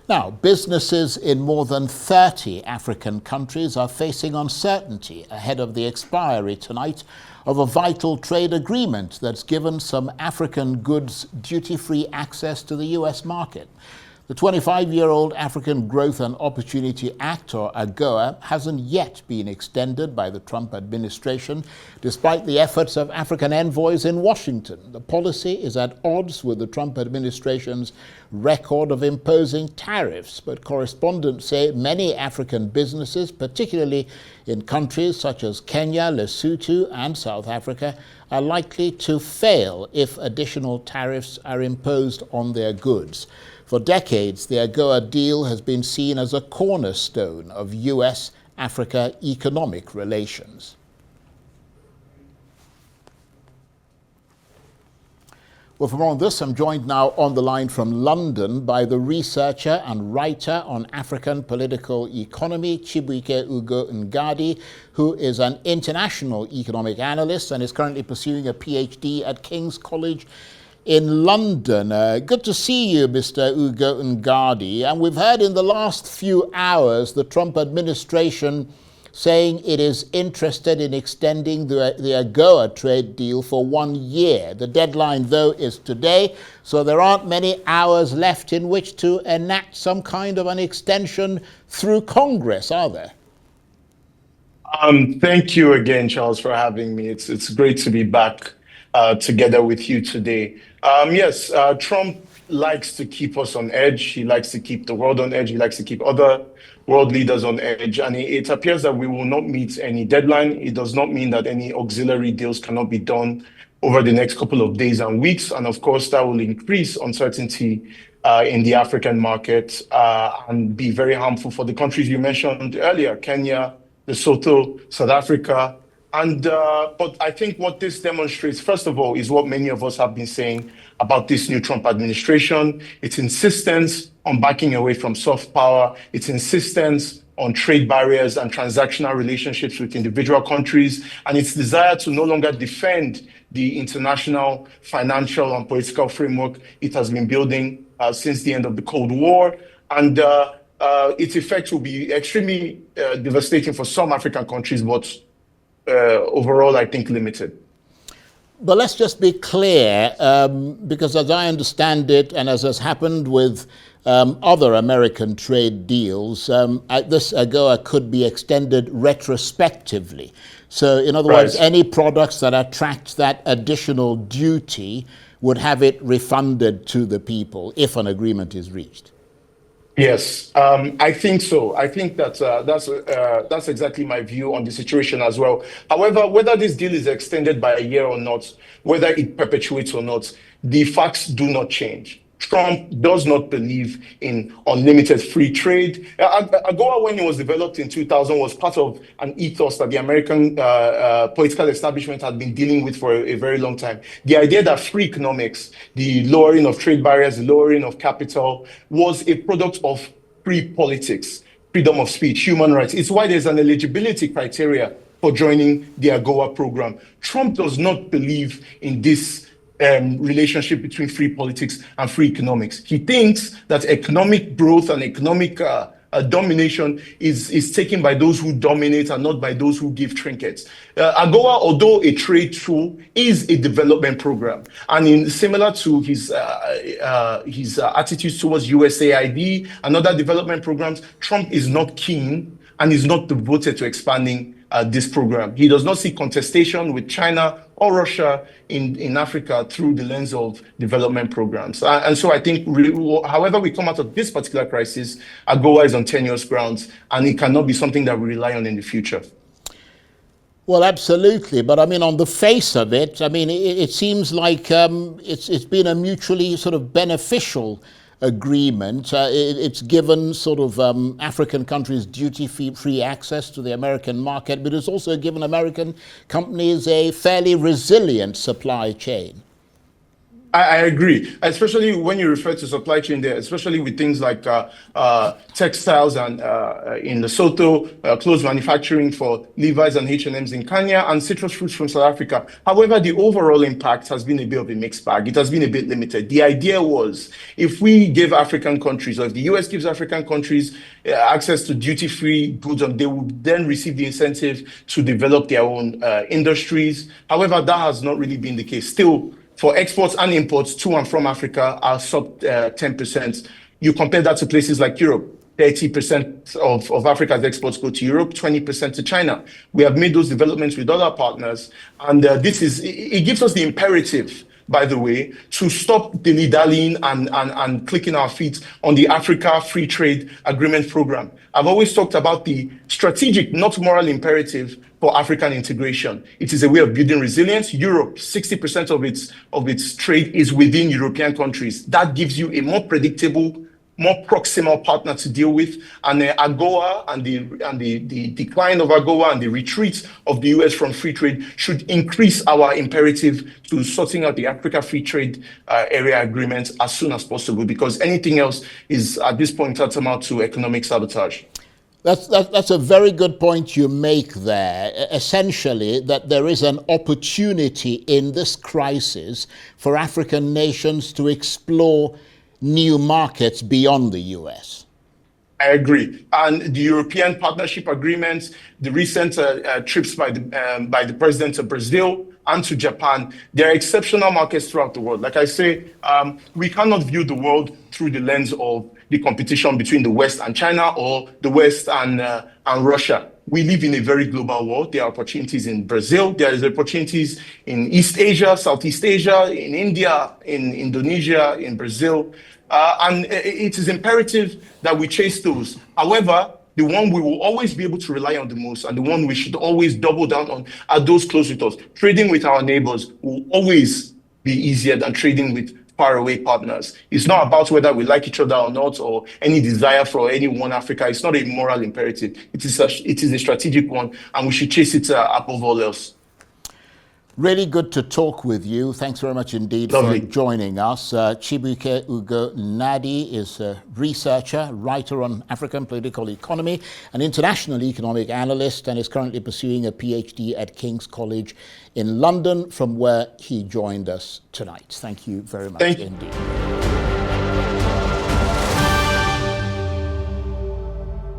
Now, businesses in more than 30 African countries are facing uncertainty ahead of the expiry tonight of a vital trade agreement that's given some African goods duty-free access to the US market. The 25-year-old African Growth and Opportunity Act, or AGOA, hasn't yet been extended by the Trump administration, despite the efforts of African envoys in Washington. The policy is at odds with the Trump administration's record of imposing tariffs, but correspondents say many African businesses, particularly in countries such as Kenya, Lesotho, and South Africa, are likely to fail if additional tariffs are imposed on their goods. For decades, the AGOA deal has been seen as a cornerstone of US-Africa economic relations. Well, for more on this, I'm joined now on the line from London by the researcher and writer on African political economy, Chibuike Ugo Ngadi, who is an international economic analyst and is currently pursuing a PhD at King's College in London. Good to see you, Mr. Ugo Ngadi. And we've heard in the last few hours the Trump administration saying it is interested in extending the AGOA trade deal for 1 year. The deadline, though, is today, so there aren't many hours left in which to enact some kind of an extension through Congress, are there? Thank you again, Charles, for having me. It's great to be back together with you today. Yes, Trump likes to keep us on edge. He likes to keep the world on edge. He likes to keep other world leaders on edge. And it appears that we will not meet any deadline. It does not mean that any auxiliary deals cannot be done over the next couple of days and weeks. And of course, that will increase uncertainty in the African market and be very harmful for the countries you mentioned earlier, Kenya, Lesotho, South Africa. But I think what this demonstrates, first of all, is what many of us have been saying about this new Trump administration. Its insistence on backing away from soft power, its insistence on trade barriers and transactional relationships with individual countries, and its desire to no longer defend the international financial and political framework it has been building since the end of the Cold War. And its effects will be extremely devastating for some African countries, but overall, I think limited. But let's just be clear, because as I understand it, and as has happened with other American trade deals, this AGOA could be extended retrospectively. So in other words, any products that attract that additional duty would have it refunded to the people if an agreement is reached. Yes, I think so. I think that's exactly my view on the situation as well. However, whether this deal is extended by a year or not, whether it perpetuates or not, the facts do not change. Trump does not believe in unlimited free trade. AGOA, when it was developed in 2000, was part of an ethos that the American political establishment had been dealing with for a very long time. The idea that free economics, the lowering of trade barriers, the lowering of capital, was a product of free politics, freedom of speech, human rights. It's why there's an eligibility criteria for joining the AGOA program. Trump does not believe in this relationship between free politics and free economics. He thinks that economic growth and economic domination is taken by those who dominate and not by those who give trinkets. AGOA, although a trade tool, is a development program. And similar to his attitudes towards USAID and other development programs, Trump is not keen and is not devoted to expanding this program. He does not see contestation with China or Russia in Africa through the lens of development programs. And so I think, however we come out of this particular crisis, AGOA is on tenuous grounds, and it cannot be something that we rely on in the future. Well, absolutely. But I mean, on the face of it, I mean, it seems like it's been a mutually sort of beneficial agreement. It's given sort of African countries duty-free access to the American market, but it's also given American companies a fairly resilient supply chain. I agree, especially when you refer to supply chain there, especially with things like textiles and in Lesotho, clothes manufacturing for Levi's and H&M's in Kenya, and citrus fruits from South Africa. However, the overall impact has been a bit of a mixed bag. It has been a bit limited. The idea was if we give African countries, or if the US gives African countries access to duty-free goods, and they will then receive the incentive to develop their own industries. However, that has not really been the case. Still, for exports and imports to and from Africa are sub 10%. You compare that to places like Europe, 30% of Africa's exports go to Europe, 20% to China. We have made those developments with other partners, and it gives us the imperative, by the way, to stop dilly-dallying and clicking our feet on the Africa Free Trade Agreement program. I've always talked about the strategic, not moral imperative for African integration. It is a way of building resilience. Europe, 60% of its trade is within European countries. That gives you a more predictable, more proximal partner to deal with, and AGOA and the decline of AGOA and the retreat of the US from free trade should increase our imperative to sorting out the Africa Free Trade Area Agreement as soon as possible, because anything else is at this point tantamount to economic sabotage. That's a very good point you make there. Essentially, that there is an opportunity in this crisis for African nations to explore new markets beyond the US. I agree. And the European Partnership Agreements, the recent trips by the president of Brazil and to Japan, they're exceptional markets throughout the world. Like I say, we cannot view the world through the lens of the competition between the West and China, or the West and Russia. We live in a very global world. There are opportunities in Brazil. There are opportunities in East Asia, Southeast Asia, in India, in Indonesia, in Brazil. And it is imperative that we chase those. However, the one we will always be able to rely on the most, and the one we should always double down on, are those close with us. Trading with our neighbors will always be easier than trading with faraway partners. It's not about whether we like each other or not, or any desire for any one Africa. It's not a moral imperative. It is a strategic one, and we should chase it above all else. Really good to talk with you. Thanks very much indeed Lovely. for joining us. Chibuike Ugo Ngadi is a researcher, writer on African political economy, an international economic analyst, and is currently pursuing a PhD at King's College in London, from where he joined us tonight. Thank you very much indeed.